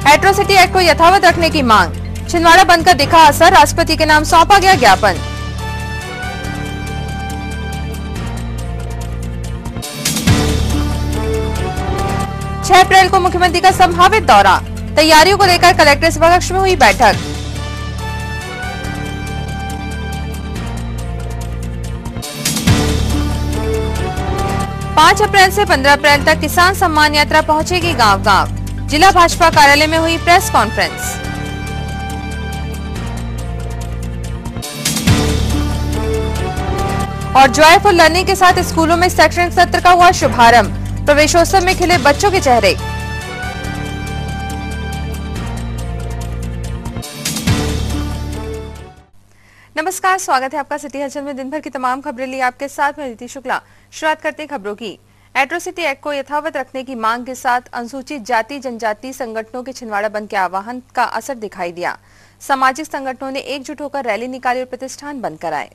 Atrocity act को यथावत रखने की मांग। छिंदवाड़ा बंद का दिखा असर, राष्ट्रपति के नाम सौंपा गया ज्ञापन। छह अप्रैल को मुख्यमंत्री का संभावित दौरा, तैयारियों को लेकर कलेक्टर सभाकक्ष में हुई बैठक। पाँच अप्रैल से 15 अप्रैल तक किसान सम्मान यात्रा पहुंचेगी गांव-गांव। जिला भाजपा कार्यालय में हुई प्रेस कॉन्फ्रेंस। और जॉय फॉर लर्निंग के साथ स्कूलों में शैक्षणिक सत्र का हुआ शुभारंभ। प्रवेशोत्सव में खिले बच्चों के चेहरे। नमस्कार, स्वागत है आपका सिटी हलचल में। दिन भर की तमाम खबरें लिए आपके साथ में रीति शुक्ला। शुरुआत करते हैं खबरों की। एट्रोसिटी एक्ट को यथावत रखने की मांग के साथ अनुसूचित जाति जनजाति संगठनों के छिंदवाड़ा बंद के आह्वान का असर दिखाई दिया। सामाजिक संगठनों ने एकजुट होकर रैली निकाली और प्रतिष्ठान बंद कराए।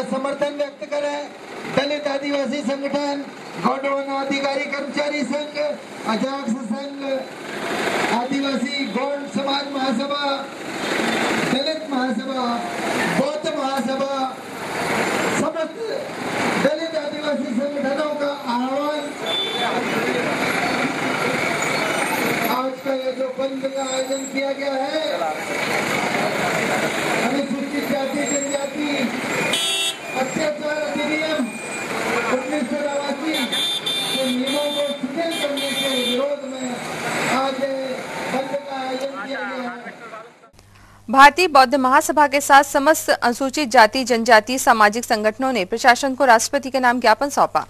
समर्थन व्यक्त करें। दलित आदिवासी संगठन, गौड़ अधिकारी कर्मचारी संघ, अजाक्स संघ, आदिवासी गौड़ समाज महासभा, दलित महासभा, बौद्ध महासभा, समस्त दलित आदिवासी संगठनों का आह्वान आज का ये जो बंद का आयोजन किया गया है, अनुसूचित जाति जनजाति अत्याचार अधिनियम 1989 के नियमों को शिथिल करने के विरोध में आज बंद का आयोजन किया गया है। भारतीय बौद्ध महासभा के साथ समस्त अनुसूचित जाति जनजाति सामाजिक संगठनों ने प्रशासन को राष्ट्रपति के नाम ज्ञापन सौंपा।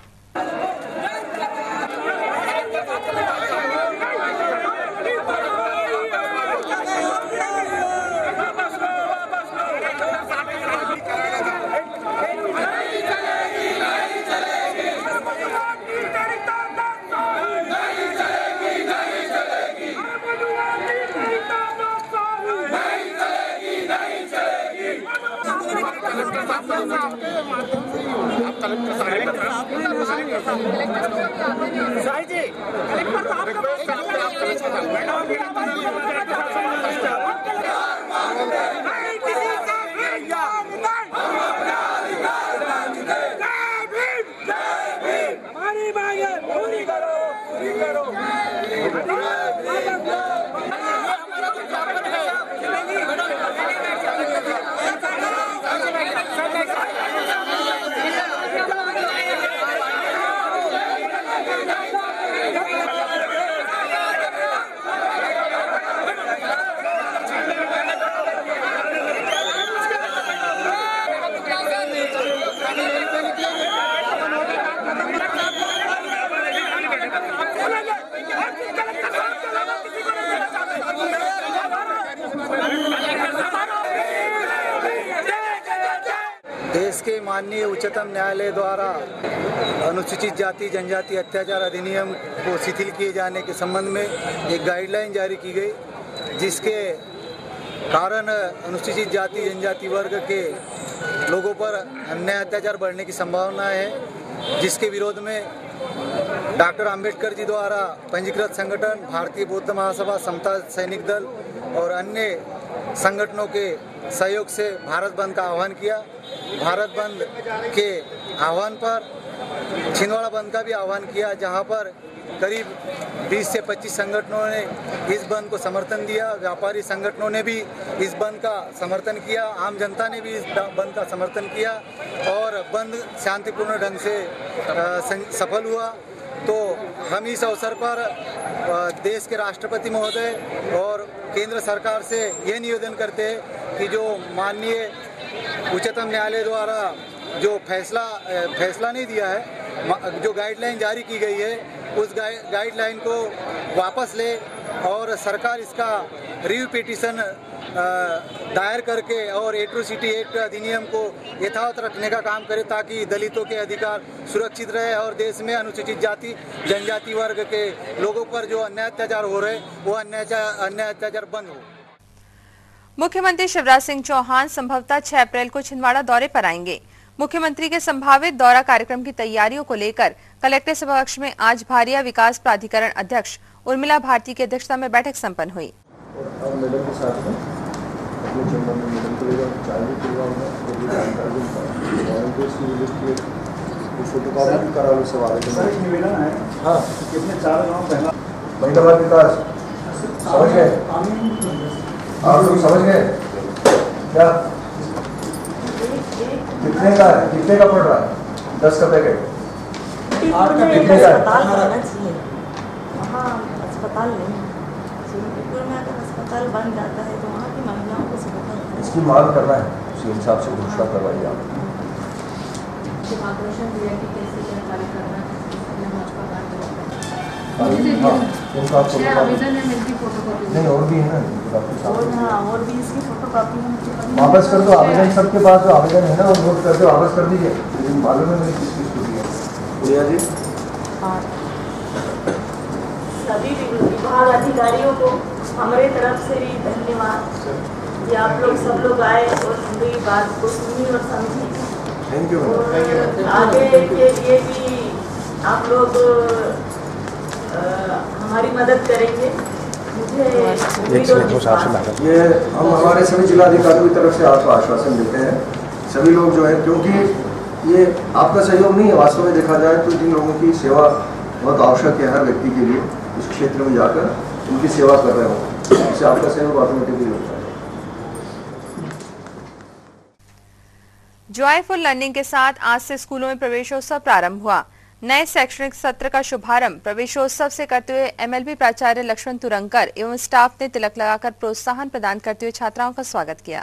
देश के माननीय उच्चतम न्यायालय द्वारा अनुसूचित जाति जनजाति अत्याचार अधिनियम को शिथिल किए जाने के संबंध में एक गाइडलाइन जारी की गई, जिसके कारण अनुसूचित जाति जनजाति वर्ग के लोगों पर अन्याय अत्याचार बढ़ने की संभावना है, जिसके विरोध में डॉक्टर अंबेडकर जी द्वारा पंजीकृत संगठन भारतीय बौद्ध महासभा, समता सैनिक दल और अन्य संगठनों के सहयोग से भारत बंद का आह्वान किया। भारत बंद के आह्वान पर छिंदवाड़ा बंद का भी आह्वान किया, जहां पर करीब 20 से 25 संगठनों ने इस बंद को समर्थन दिया। व्यापारी संगठनों ने भी इस बंद का समर्थन किया, आम जनता ने भी इस बंद का समर्थन किया और बंद शांतिपूर्ण ढंग से सफल हुआ। तो हम इस अवसर पर देश के राष्ट्रपति महोदय और केंद्र सरकार से ये निवेदन करते हैं कि जो माननीय उच्चतम न्यायालय द्वारा जो फैसला नहीं दिया है, जो गाइडलाइन जारी की गई है, उस गाइडलाइन को वापस ले और सरकार इसका रिव्यू पिटीशन दायर करके और एट्रोसिटी एक्ट अधिनियम को यथावत रखने का काम करे, ताकि दलितों के अधिकार सुरक्षित रहे और देश में अनुसूचित जाति जनजाति वर्ग के लोगों पर जो अन्याय अत्याचार हो रहे वो अन्याय अत्याचार बंद हो। मुख्यमंत्री शिवराज सिंह चौहान संभवतः 6 अप्रैल को छिंदवाड़ा दौरे पर आएंगे। मुख्यमंत्री के संभावित दौरा कार्यक्रम की तैयारियों को लेकर कलेक्टर सभाकक्ष में आज भारिया विकास प्राधिकरण अध्यक्ष उर्मिला भारती की अध्यक्षता में बैठक संपन्न हुई। और मैडम के साथ में अपने चैम्बर में मैडम को लेकर चाय भी पिलवाऊंगा और भी जानकारी दूंगा। वॉलंटियर्स की लिस्ट की फोटोकॉपी भी करा लो सब आगे। सर एक निवेदन है, हाँ कितने 4 गाँव पहला महिला विकास समझ गए आप लोग, समझ गए क्या कितने का है, कितने का पड़ रहा है? 10 का पैकेट, 8 का कितने का है? अस्पताल नहीं, सिंहपुर में अगर अस्पताल बन जाता है तो वहाँ की महिलाओं को सुविधा होती है। इसकी मांग करना है, उसी हिसाब से घोषणा करवाइए आप। नहीं और भी है ना, और भी इसकी फोटोकॉपी वापस कर दो। आवेदन सबके पास जो आवेदन है ना वो नोट करके वापस कर दीजिए। लेकिन मालूम है मेरी किस चीज़ की है। प्रिया जी, सभी विभाग अधिकारियों को हमारे तरफ से भी धन्यवाद कि आप लोग सब लोग आए और मेरी बात को सुनी और समझी। Thank you. आगे के लिए भी आप लोग हमारी मदद करेंगे, मुझे ये हम हमारे सभी जिला अधिकारियों की तरफ से आपको आश्वासन देते हैं। सभी लोग जो है, क्योंकि ये आपका सहयोग नहीं है, वास्तव में देखा जाए तो जिन लोगों की सेवा बहुत आवश्यक है हर व्यक्ति के लिए, उस क्षेत्र में जाकर उनकी सेवा कर रहे हो, इससे आपका सहयोग ऑटोमेटिकली होता है। जॉयफुल लर्निंग के साथ आज से स्कूलों में प्रवेशोत्सव प्रारंभ हुआ। नए शैक्षणिक सत्र का शुभारंभ प्रवेशोत्सव से करते हुए एमएलबी प्राचार्य लक्ष्मण तुरंकर एवं स्टाफ ने तिलक लगाकर प्रोत्साहन प्रदान करते हुए छात्राओं का स्वागत किया।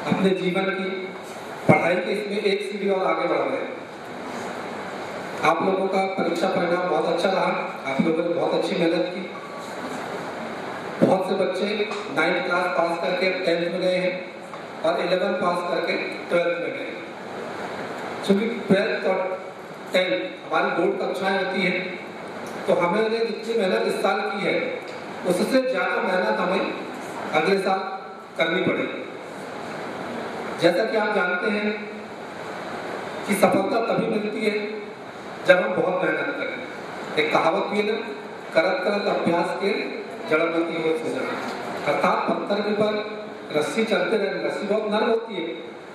अपने जीवन की पढ़ाई के इसमें एक सीढ़ी और आगे बढ़ रहे हैं। आप लोगों का परीक्षा परिणाम बहुत अच्छा रहा, आप लोगों ने बहुत अच्छी मेहनत की। बहुत से बच्चे 9th क्लास पास करके 10th में गए हैं और 11th पास करके 12th में गए। क्योंकि 12th और 10th हमारी बोर्ड कक्षाएं होती है, तो हमें जितनी मेहनत इस साल की है उससे ज़्यादा मेहनत हमें अगले साल करनी पड़ेगी। जैसा कि आप जानते हैं कि सफलता तभी मिलती है जब हम बहुत मेहनत करें। एक कहावत भी है ना, करत करत अभ्यास के जड़मती हो सजना, अर्थात पत्थर के ऊपर रस्सी चलते रहे, रस्सी बहुत नरम होती है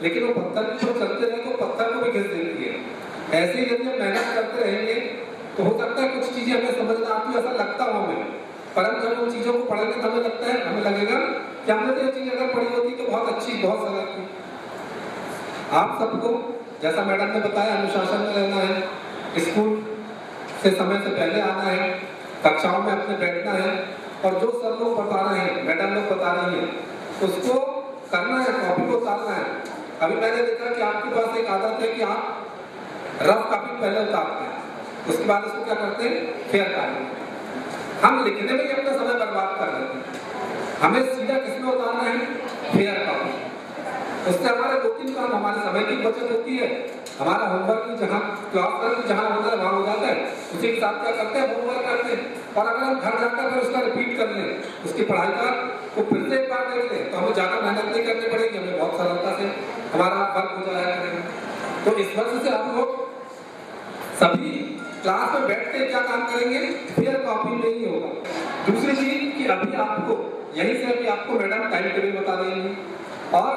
लेकिन वो पत्थर के ऊपर चलते रहे तो पत्थर को भी घिस देती है। ऐसे ही यदि हम मेहनत करते रहेंगे तो हो सकता है कुछ चीजें हमें समझ में आती है, ऐसा लगता हो हमें, परंतु जब उन चीजों को पढ़ेंगे तो हमें लगता है, हमें लगेगा कि हमने ये चीज अगर पढ़ी होती तो बहुत अच्छी, बहुत सरल थी। आप सबको जैसा मैडम ने बताया अनुशासन में रहना है, स्कूल से समय से पहले आना है, कक्षाओं में अपने बैठना है और जो सर लोग बता रहे हैं, मैडम लोग बता रही हैं, उसको करना है, कॉपी को उतारना है। अभी मैंने देखा कि आपके पास एक आदत है कि आप रफ कॉपी पहले उतारते हैं, उसके बाद उसको क्या करते हैं, फेयर कॉपी। हम लिखने में ही अपना समय बर्बाद कर लेते हैं। हमें सीधा किसमें उतारना है, फेयर कॉपी। उससे हमारे 2-3 काम, हमारे समय की बचत होती है, हमारा होमवर्क भी जहाँ क्लास वर्क जहाँ होता है वहाँ हो जाता है, उसी के साथ क्या करते हैं, होमवर्क करते हैं। और अगर हम घर जाकर फिर उसका रिपीट कर लें, उसकी पढ़ाई का वो फिर से एक बार देख लें तो हमें ज़्यादा मेहनत नहीं करनी पड़ेगी, हमें बहुत सरलता से हमारा वर्क हो जाया करेगा। तो इस वजह से हम लोग सभी क्लास में बैठ के क्या काम करेंगे, फेयर कॉपी में ही होगा। दूसरी चीज कि अभी आपको यहीं से अभी आपको मैडम टाइम टेबल बता देंगे और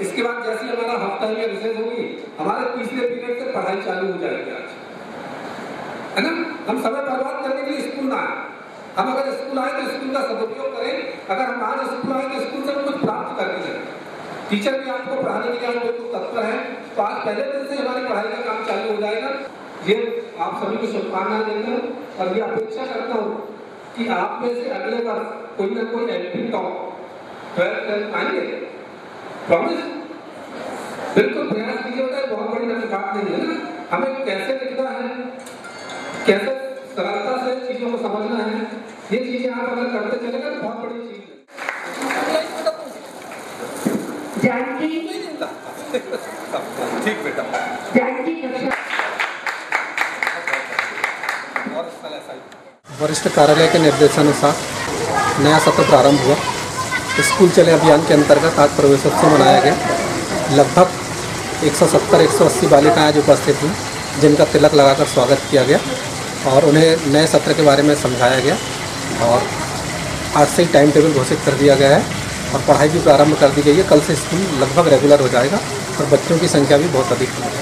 इसके बाद जैसे हमारा हाफ टाइम या रिसेस होगी, हमारे तीसरे पीरियड से पढ़ाई चालू हो जाएगी आज, है ना। हम समय बर्बाद करने के लिए स्कूल ना आए, हम अगर स्कूल आए तो स्कूल का सदुपयोग करें। अगर हम आज स्कूल आए तो स्कूल से हम कुछ प्राप्त करके जाए। टीचर भी आपको पढ़ाने के लिए बिल्कुल तत्पर है, तो आज पहले दिन से हमारी पढ़ाई का काम चालू हो जाएगा। ये आप सभी को शुभकामनाएं देता हूँ और ये अपेक्षा करता हूँ कि आप में से अगले वर्ष कोई ना कोई एमपी टॉप 12th आएंगे, प्रॉमिस, बिल्कुल प्रयास कीजिएगा। बहुत बड़ी बात नहीं है ना, हमें कैसे लिखना है, कैसे सरलता से चीजों को समझना है, ये चीजें आप अगर करते चलेगा तो बहुत बड़ी चीज है। जानकी ठीक बेटा, जानकी वरिष्ठ कार्यालय के निर्देशानुसार नया सत्र प्रारंभ हुआ। स्कूल चले अभियान के अंतर्गत आज प्रवेशोत्सव मनाया गया। लगभग 170-180 बालिकाएं आज उपस्थित हुई, जिनका तिलक लगाकर स्वागत किया गया और उन्हें नए सत्र के बारे में समझाया गया और आज से ही टाइम टेबल घोषित कर दिया गया है और पढ़ाई भी प्रारंभ कर दी गई है। कल से स्कूल लगभग रेगुलर हो जाएगा और बच्चों की संख्या भी बहुत अधिक हो जाएगी।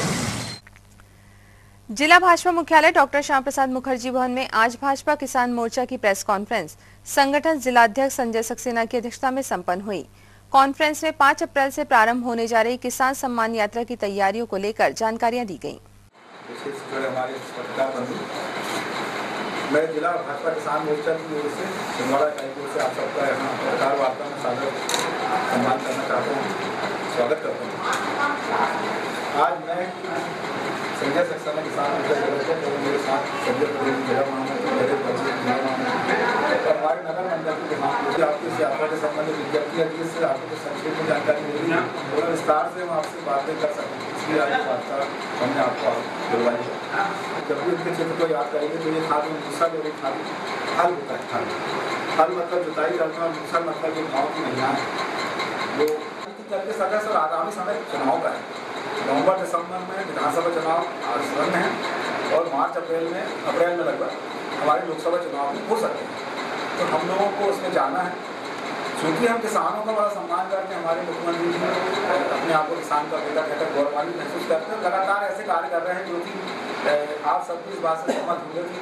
जिला भाजपा मुख्यालय डॉक्टर श्याम प्रसाद मुखर्जी भवन में आज भाजपा किसान मोर्चा की प्रेस कॉन्फ्रेंस संगठन जिलाध्यक्ष संजय सक्सेना की अध्यक्षता में संपन्न हुई। कॉन्फ्रेंस में 5 अप्रैल से प्रारंभ होने जा रही किसान सम्मान यात्रा की तैयारियों को लेकर जानकारियां दी गयी। मैं जिला भाजपा किसान मोर्चा की ओर से छिंदवाड़ा इकाई से आप सबका यहाँ पत्रकार वार्ता में सादर सम्मान करना चाहता हूँ, स्वागत करता हूँ। आज मैं संजय सक्सेना किसान मोर्चा और मेरे साथ संजय पटेल जिला महामंत्री, मेरे बच्चे जिला महामंत्री और हमारे नगर मंडल के मुझे आपकी इस यात्रा के संबंध में विज्ञप्ति है, जिससे आपको संक्षेप में जानकारी मिली है और विस्तार से हम आपसे बातें कर सकते हैं, इसलिए आज वार्ता हमने आपको बुलवाई है। जब भी उनके चित्र को याद करेंगे तो ये खाद में दूसरा जो एक खाद हल होता है, हल मतलब जुताई करना और दूसरा मतलब जो गाँव की महिलाएं वो करके सदस्य और आगामी समय चुनाव का है। नवंबर-दिसंबर में विधानसभा चुनाव आसन्न है और अप्रैल में लगभग हमारे लोकसभा चुनाव में हो सकते हैं, तो हम लोगों को उसमें जाना है। क्योंकि हम किसानों का बड़ा सम्मान करते हैं, हमारे मुख्यमंत्री जी अपने आप को किसान का बेटा कहकर गौरवान्वित महसूस करते हैं। लगातार ऐसे कार्य कर रहे हैं जो कि आप सबकी इस बात से सहमत होंगे कि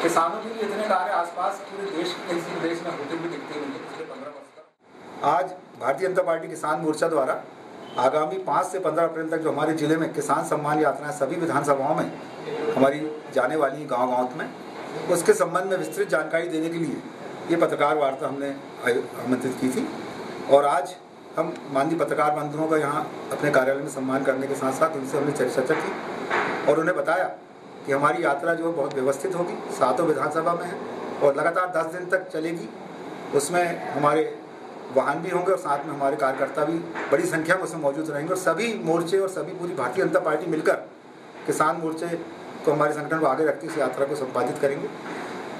किसानों के लिए इतने कार्य आसपास पूरे देश के किसी देश में होते भी दिखते हैं पिछले 15 वर्ष तक। आज भारतीय जनता पार्टी किसान मोर्चा द्वारा आगामी 5 से 15 अप्रैल तक जो हमारे जिले में किसान सम्मान यात्राएं सभी विधानसभाओं में हमारी जाने वाली गाँव-गाँव में, उसके संबंध में विस्तृत जानकारी देने के लिए ये पत्रकार वार्ता हमने आमंत्रित की थी और आज हम माननीय पत्रकार बंधुओं का यहाँ अपने कार्यालय में सम्मान करने के साथ साथ उनसे हमने चर्चा की और उन्हें बताया कि हमारी यात्रा जो बहुत व्यवस्थित होगी, 7 विधानसभा में है और लगातार 10 दिन तक चलेगी। उसमें हमारे वाहन भी होंगे और साथ में हमारे कार्यकर्ता भी बड़ी संख्या में उसमें मौजूद रहेंगे और सभी मोर्चे और सभी पूरी भारतीय जनता पार्टी मिलकर किसान मोर्चे को हमारे संगठन को आगे रखते इस यात्रा को संपादित करेंगे।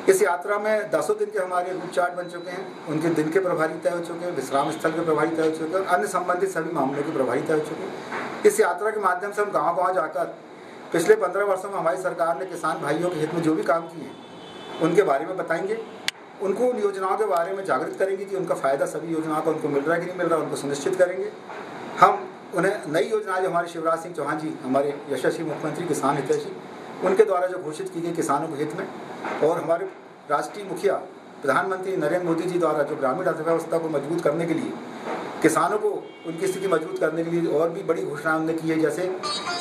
इस यात्रा में 10 दिन के हमारे रूट चार्ट बन चुके हैं, उनके दिन के प्रभारी तय हो चुके हैं, विश्राम स्थल के प्रभारी तय हो चुके हैं और अन्य संबंधित सभी मामलों के प्रभारी तय हो चुके हैं। इस यात्रा के माध्यम से हम गाँव-गाँव जाकर पिछले 15 वर्षों में हमारी सरकार ने किसान भाइयों के हित में जो भी काम किए हैं उनके बारे में बताएंगे उनको उन योजनाओं के बारे में जागृत करेंगे कि उनका फ़ायदा सभी योजनाओं का उनको मिल रहा है कि नहीं मिल रहा है, उनको सुनिश्चित करेंगे। हम उन्हें नई योजनाएं जो हमारे शिवराज सिंह चौहान जी, हमारे यशस्वी मुख्यमंत्री किसान हितैषी, उनके द्वारा जो घोषित की गई किसानों के हित में, और हमारे राष्ट्रीय मुखिया प्रधानमंत्री नरेंद्र मोदी जी द्वारा जो ग्रामीण अर्थव्यवस्था को मजबूत करने के लिए, किसानों को उनकी स्थिति मजबूत करने के लिए और भी बड़ी घोषणाएं उन्होंने की है। जैसे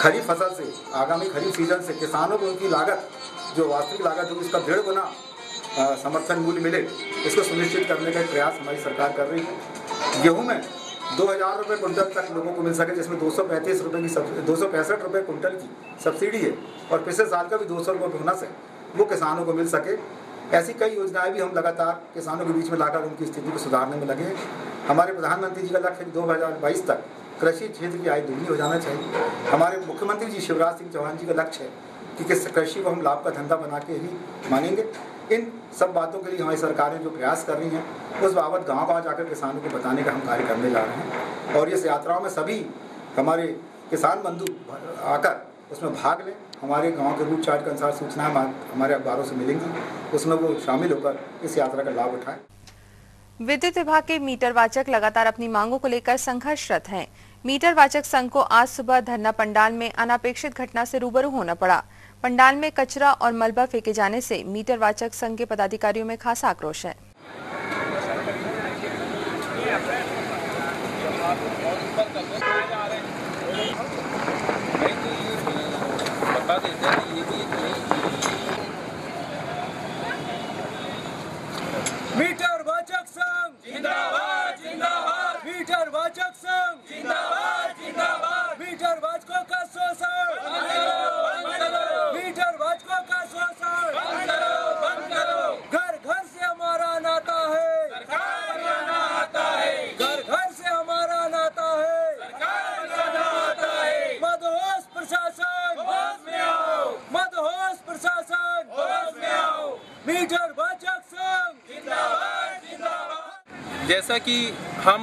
खरीफ फसल से, आगामी खरीफ सीजन से किसानों को उनकी लागत, जो वास्तविक लागत होगी, उसका 1.5 गुना समर्थन मूल्य मिले, इसको सुनिश्चित करने का एक प्रयास हमारी सरकार कर रही है। गेहूँ में 2000 रुपये कुंटल तक लोगों को मिल सके, जिसमें 265 रुपये कुंटल की सब्सिडी है, और पिछले साल का भी 200 रुपये बोनस है, वो किसानों को मिल सके। ऐसी कई योजनाएं भी हम लगातार किसानों के बीच में लाकर उनकी स्थिति को सुधारने में लगे हैं। हमारे प्रधानमंत्री जी का लक्ष्य 2022 तक कृषि क्षेत्र की आय दोगुनी हो जाना चाहिए। हमारे मुख्यमंत्री जी शिवराज सिंह चौहान जी का लक्ष्य है कि कृषि को हम लाभ का धंधा बना के ही मानेंगे। इन सब बातों के लिए हमारी सरकारें जो प्रयास कर रही हैं, उस बाबत गांव-गांव जाकर किसानों को बताने का हम कार्य करने जा रहे हैं, और इस यात्राओं में सभी हमारे किसान बंधु आकर उसमें भाग लें। हमारे गांव के रूट चार्ट के अनुसार सूचनाएं हमारे अखबारों से मिलेंगी, उसमें वो शामिल होकर इस यात्रा का लाभ उठाएं। विद्युत विभाग के मीटर वाचक लगातार अपनी मांगों को लेकर संघर्षरत हैं। मीटर वाचक संघ को आज सुबह धरना पंडाल में अनापेक्षित घटना से रूबरू होना पड़ा। पंडाल में कचरा और मलबा फेंके जाने से मीटर वाचक संघ के पदाधिकारियों में खासा आक्रोश है। मीटर वाचक संघ जिंदाबाद जिंदाबाद, मीटर वाचक संघ जिंदाबाद जिंदाबाद, मीटर वाचकों का शोषण बंद करो, मीटर वाचकों का शोषण बंद करो। घर घर से हमारा नाता है, सरकार बनाना आता है, घर घर से हमारा नाता है, सरकार बनाना आता है। मदहोश प्रशासन होश में आओ, मदहोश प्रशासन होश में आओ, मीटर वाचक संघ जिंदाबाद जिंदाबाद। जैसा कि हम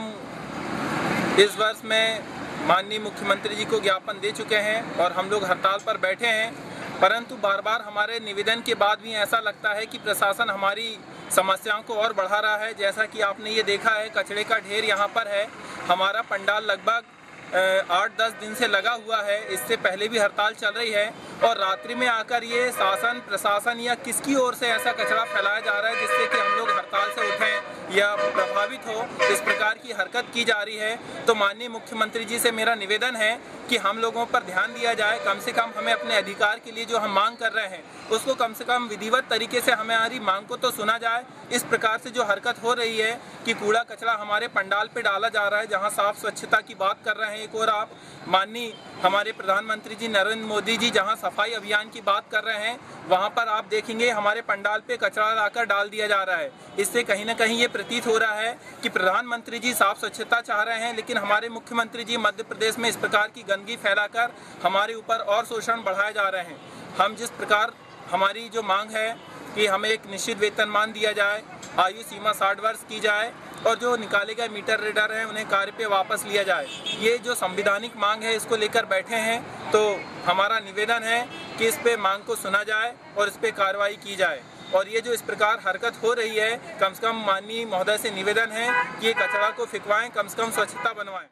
इस वर्ष में माननीय मुख्यमंत्री जी को ज्ञापन दे चुके हैं और हम लोग हड़ताल पर बैठे हैं, परंतु बार बार हमारे निवेदन के बाद भी ऐसा लगता है कि प्रशासन हमारी समस्याओं को और बढ़ा रहा है। जैसा कि आपने ये देखा है, कचरे का ढेर यहाँ पर है। हमारा पंडाल लगभग 8-10 दिन से लगा हुआ है, इससे पहले भी हड़ताल चल रही है, और रात्रि में आकर ये शासन प्रशासन या किसकी ओर से ऐसा कचरा फैलाया जा रहा है जिससे कि हम लोग हड़ताल से उठें या प्रभावित हो, इस प्रकार की हरकत की जा रही है। तो माननीय मुख्यमंत्री जी से मेरा निवेदन है कि हम लोगों पर ध्यान दिया जाए। कम से कम हमें अपने अधिकार के लिए जो हम मांग कर रहे हैं उसको कम से कम विधिवत तरीके से हमारी मांग को तो सुना जाए। इस प्रकार से जो हरकत हो रही है कि कूड़ा कचरा हमारे पंडाल पे डाला जा रहा है, जहाँ साफ स्वच्छता की बात कर रहे हैं, एक और आप माननीय हमारे प्रधानमंत्री जी नरेंद्र मोदी जी जहां सफाई अभियान की बात कर रहे हैं, वहां पर आप देखेंगे हमारे पंडाल पे कचरा लाकर डाल दिया जा रहा है। इससे कहीं ना कहीं ये प्रतीत हो रहा है कि प्रधानमंत्री जी साफ स्वच्छता चाह रहे हैं, लेकिन हमारे मुख्यमंत्री जी मध्य प्रदेश में इस प्रकार की गंदगी फैलाकर हमारे ऊपर और शोषण बढ़ाए जा रहे हैं। हम जिस प्रकार हमारी जो मांग है कि हमें एक निश्चित वेतनमान दिया जाए, आयु सीमा 60 वर्ष की जाए, और जो निकाले गए मीटर रीडर हैं उन्हें कार्य पे वापस लिया जाए। ये जो संवैधानिक मांग है इसको लेकर बैठे हैं, तो हमारा निवेदन है कि इस पे मांग को सुना जाए और इस पे कार्रवाई की जाए। और ये जो इस प्रकार हरकत हो रही है, कम से कम माननीय महोदय से निवेदन है कि ये कचरा को फिकवाएं, कम से कम स्वच्छता बनवाएं।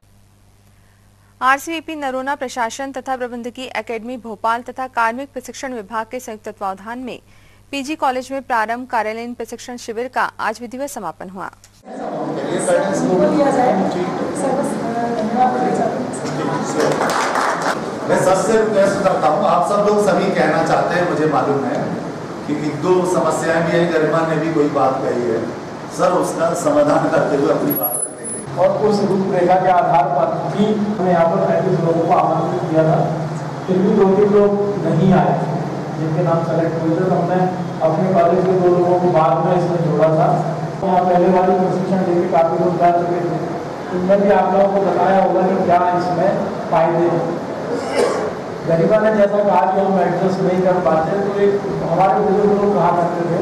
आरसीवीपी नरोना प्रशासन तथा प्रबंधकीय एकेडमी भोपाल तथा कार्मिक प्रशिक्षण विभाग के संयुक्त तत्वावधान में पीजी कॉलेज में प्रारंभ कार्यालयीन प्रशिक्षण शिविर का आज विधिवत समापन हुआ। मैं सबसे रिक्वेस्ट करता हूँ, आप सब लोग सभी कहना चाहते हैं, मुझे मालूम है कि 1-2 समस्याएं भी हैं, गरिमा ने भी कोई बात कही है, सर उसका समाधान करते हुए अपनी बात करेंगे। और उस रूपरेखा के आधार पर भी हमने यहाँ पर 35 लोगों को आमंत्रित किया था, फिर भी 2-3 लोग नहीं आए जिनके नाम सेलेक्ट हुए थे, तो हमने अपने कॉलेज के 2 लोगों को बाद में इसमें जोड़ा था। यहाँ पहले वाली प्रशिक्षण लेके काफ़ी लोग जा चुके थे, उनमें भी आप लोगों को बताया होगा कि क्या इसमें फायदे हैं। गरिमा ने जैसा कहा कि हम एडजस्ट नहीं कर पाते, तो एक हमारे बुजुर्ग लोग कहा करते थे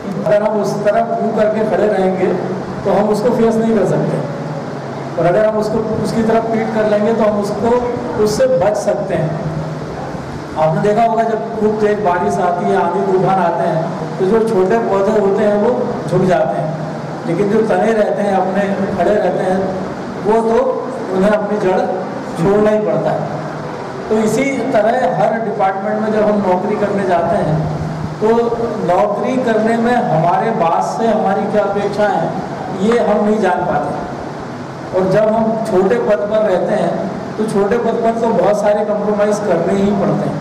कि अगर हम उस तरफ मुँह करके खड़े रहेंगे तो हम उसको फेस नहीं कर सकते, और अगर हम उसको उसकी तरफ पीट कर लेंगे तो हम उससे बच सकते हैं। आपने देखा होगा जब खूब तेज बारिश आती है, आंधी तूफान आते हैं, तो जो छोटे पौधे होते हैं वो झुक जाते हैं, लेकिन जो तने रहते हैं अपने खड़े रहते हैं वो तो उन्हें अपनी जड़ छोड़ना ही पड़ता है। तो इसी तरह हर डिपार्टमेंट में जब हम नौकरी करने जाते हैं तो नौकरी करने में हमारे बास से हमारी क्या अपेक्षा है ये हम नहीं जान पाते। और जब हम छोटे पद पर रहते हैं तो छोटे पद पर तो बहुत सारे कंप्रोमाइज़ करने ही पड़ते हैं।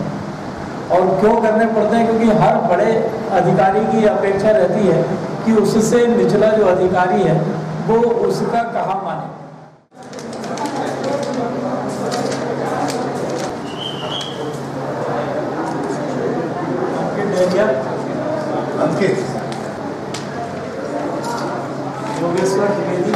और क्यों करने पड़ते हैं? क्योंकि हर बड़े अधिकारी की अपेक्षा रहती है कि उससे निचला जो अधिकारी है वो उसका कहा माने। अंकित, योगेश्वर द्विवेदी,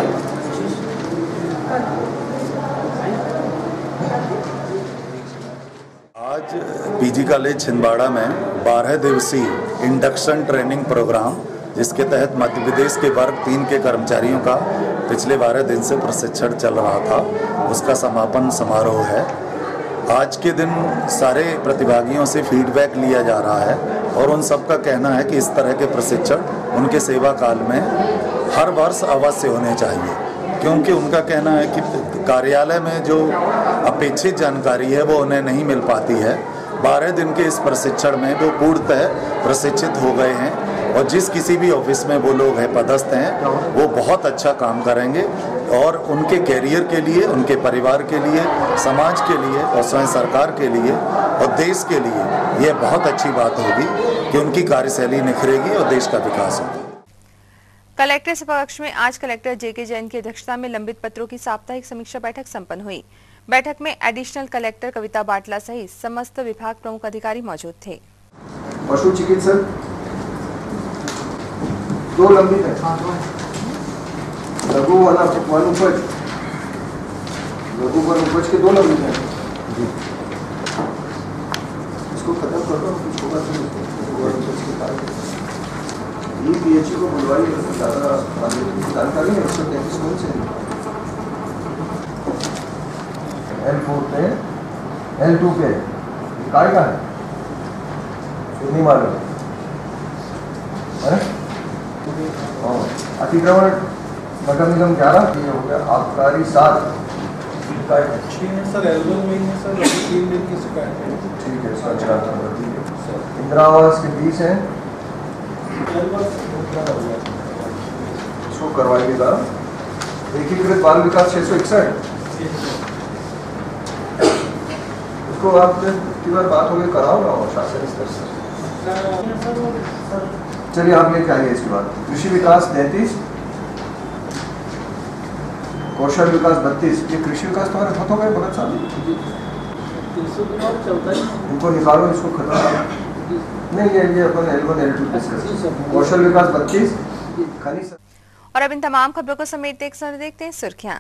आज पीजी कॉलेज छिंदवाड़ा में 12 दिवसीय इंडक्शन ट्रेनिंग प्रोग्राम, जिसके तहत मध्य प्रदेश के वर्ग 3 के कर्मचारियों का पिछले 12 दिन से प्रशिक्षण चल रहा था, उसका समापन समारोह है। आज के दिन सारे प्रतिभागियों से फीडबैक लिया जा रहा है और उन सब का कहना है कि इस तरह के प्रशिक्षण उनके सेवा काल में हर वर्ष अवश्य होने चाहिए, क्योंकि उनका कहना है कि कार्यालय में जो अपेक्षित जानकारी है वो उन्हें नहीं मिल पाती है। 12 दिन के इस प्रशिक्षण में वो पूर्णतः प्रशिक्षित हो गए हैं और जिस किसी भी ऑफिस में वो लोग हैं पदस्थ हैं वो बहुत अच्छा काम करेंगे और उनके कैरियर के लिए, उनके परिवार के लिए, समाज के लिए और स्वयं सरकार के लिए और देश के लिए ये बहुत अच्छी बात होगी कि उनकी कार्यशैली निखरेगी और देश का विकास होगा। कलेक्टर सभाकक्ष में आज कलेक्टर जेके जैन की अध्यक्षता में लंबित पत्रों की साप्ताहिक समीक्षा बैठक संपन्न हुई। बैठक में एडिशनल कलेक्टर कविता बाटला सहित समस्त विभाग प्रमुख अधिकारी मौजूद थे। पशु चिकित्सक 2 लंबित है, लघु वन उपज के 2 लंबित है। इसको खत्म कर दो, कुछ होगा तो पीएचई को बुलवाइए, ज़्यादा जानकारी है। 133 कौन से L4 पे L2 पे काय का है नहीं मालूम है। अतिक्रमण नगर निगम 11 ये हो गया। आबकारी 7 सर L1 में है सर, 3 दिन की शिकायत है। ठीक है, इसका 4 नंबर ठीक है। इंदिरा आवास के 20 है, इसको करवाइएगा। एकीकृत बाल विकास 661 इसको आप कितनी बार बात हो गई कराओ ना शासन स्तर से। चलिए आप लेके आइए इसके बाद। कृषि विकास 33, कौशल विकास 32। ये कृषि विकास तुम्हारे बहुत हो गए भगत साहब, इनको निकालो, इसको खत्म नहीं। ये अपन L1 L2 डिस्कस। कौशल विकास 32 खनिज। और अब इन तमाम खबरों को समेट एक साथ देखते हैं सुर्खियां।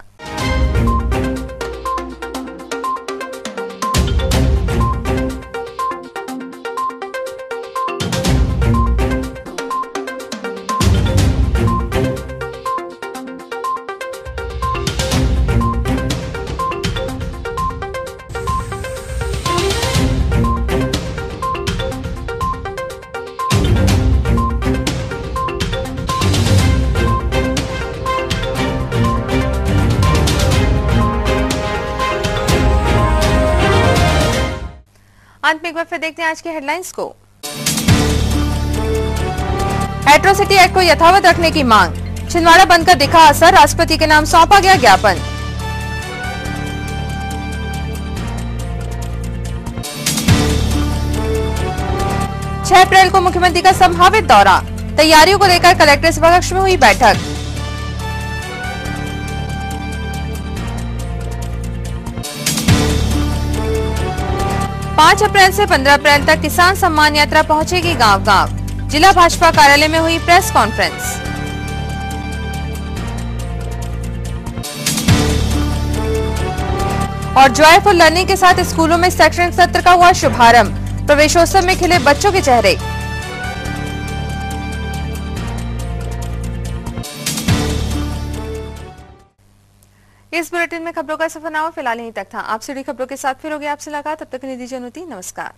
अंत में एक बार फिर देखते हैं आज के हेडलाइंस को। एट्रोसिटी एक्ट को यथावत रखने की मांग, छिंदवाड़ा बंद का दिखा असर, राष्ट्रपति के नाम सौंपा गया ज्ञापन। छह अप्रैल को मुख्यमंत्री का संभावित दौरा, तैयारियों को लेकर कलेक्टर सभाकक्ष में हुई बैठक। पाँच अप्रैल से 15 अप्रैल तक किसान सम्मान यात्रा पहुंचेगी गांव-गांव, जिला भाजपा कार्यालय में हुई प्रेस कॉन्फ्रेंस। और जॉयफुल लर्निंग के साथ स्कूलों में शैक्षणिक सत्र का हुआ शुभारंभ, प्रवेशोत्सव में खिले बच्चों के चेहरे। इस बुलेटिन में खबरों का सफरनामा फिलहाल यहीं तक था। आपसे जुड़ी खबरों के साथ फिर होगी आपसे मुलाकात, तब तक के लिए दीजिए अनुमति। नमस्कार।